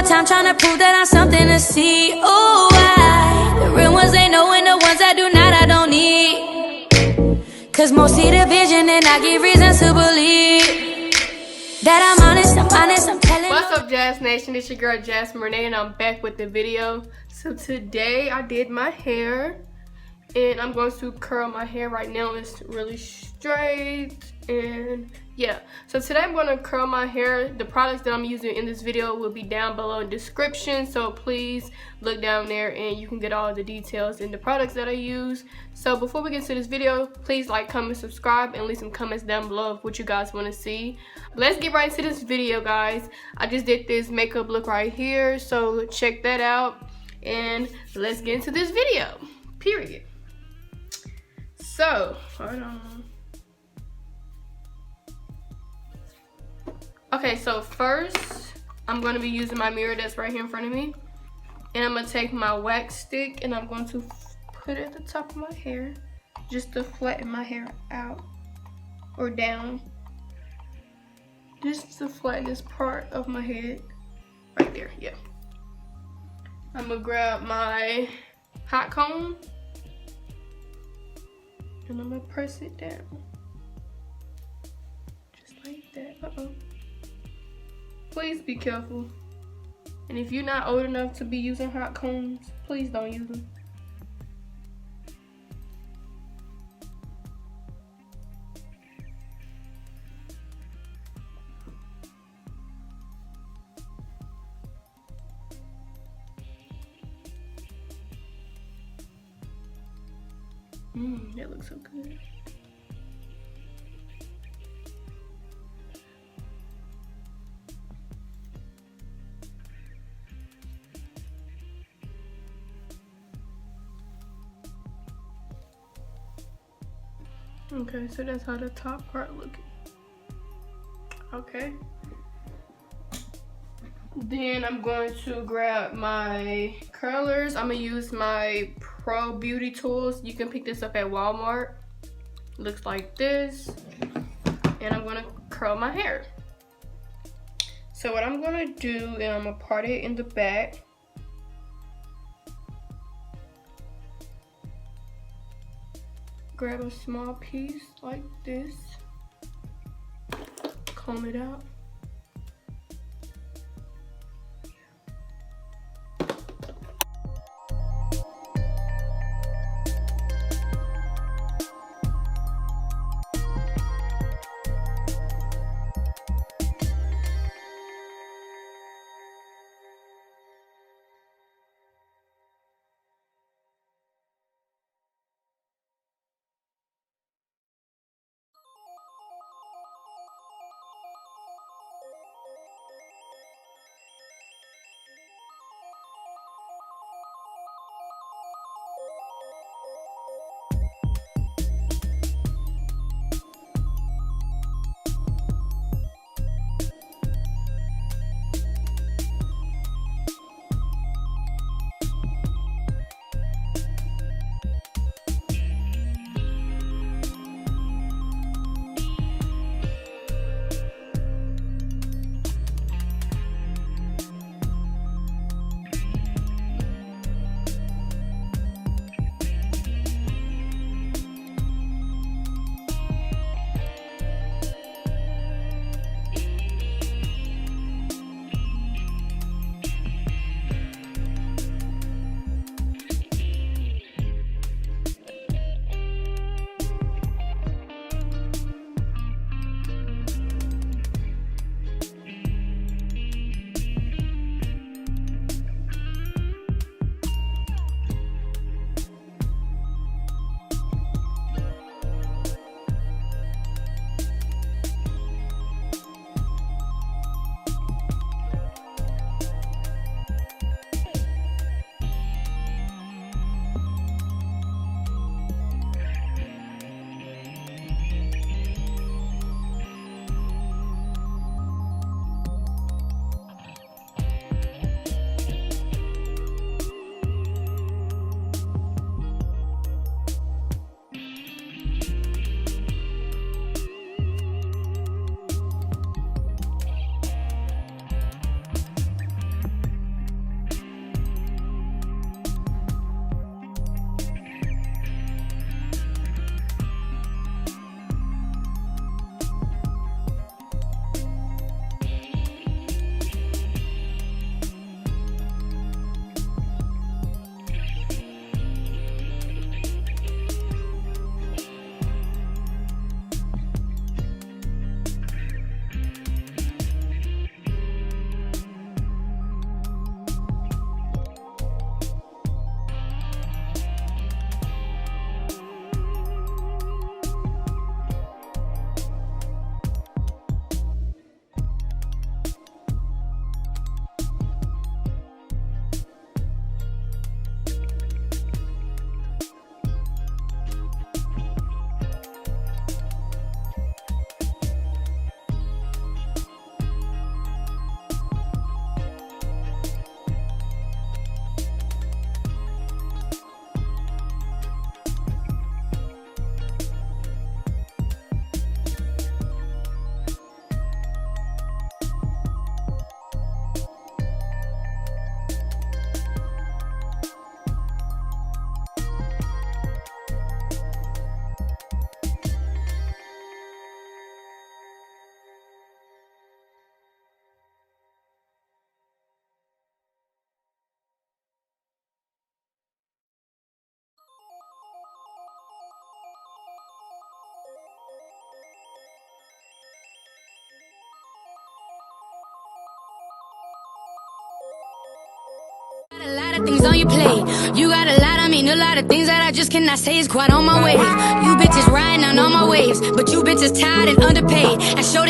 time trying to prove that I'm something to see. Oh, why? The real ones ain't knowing, the ones that do not, I don't need. Cause most see the vision and I give reasons to believe that I'm honest, I'm telling. What's up, Jazz Nation? It's your girl Jasmine Renee and I'm back with the video. So today I did my hair and I'm going to curl my hair. Right now it's really straight, and yeah, so today I'm going to curl my hair. The products that I'm using in this video will be down below in the description, so please look down there and you can get all the details and the products that I use. So before we get to this video, please like, comment, subscribe, and leave some comments down below of what you guys want to see. Let's get right into this video, guys. I just did this makeup look right here, so check that out and let's get into this video, period. So, hold on. Okay, so first, I'm going to be using my mirror that's right here in front of me. And I'm going to take my wax stick and I'm going to put it at the top of my hair. Just to flatten my hair out or down. Just to flatten this part of my head. Right there, yeah. I'm going to grab my hot comb. And I'm gonna press it down. Just like that. Uh-oh. Please be careful. And if you're not old enough to be using hot combs, please don't use them. That looks so good. Okay, so that's how the top part looking. Okay. Then I'm going to grab my curlers. I'm gonna use my Pro Beauty Tools. You can pick this up at Walmart. Looks like this. And I'm gonna curl my hair. So what I'm gonna do is I'm gonna part it in the back. Grab a small piece like this. Comb it out. lot things on your plate. You got a lot, I mean a lot of things that I just cannot say is quite on my way. You bitches riding on all my waves, but you bitches tired and underpaid. I showed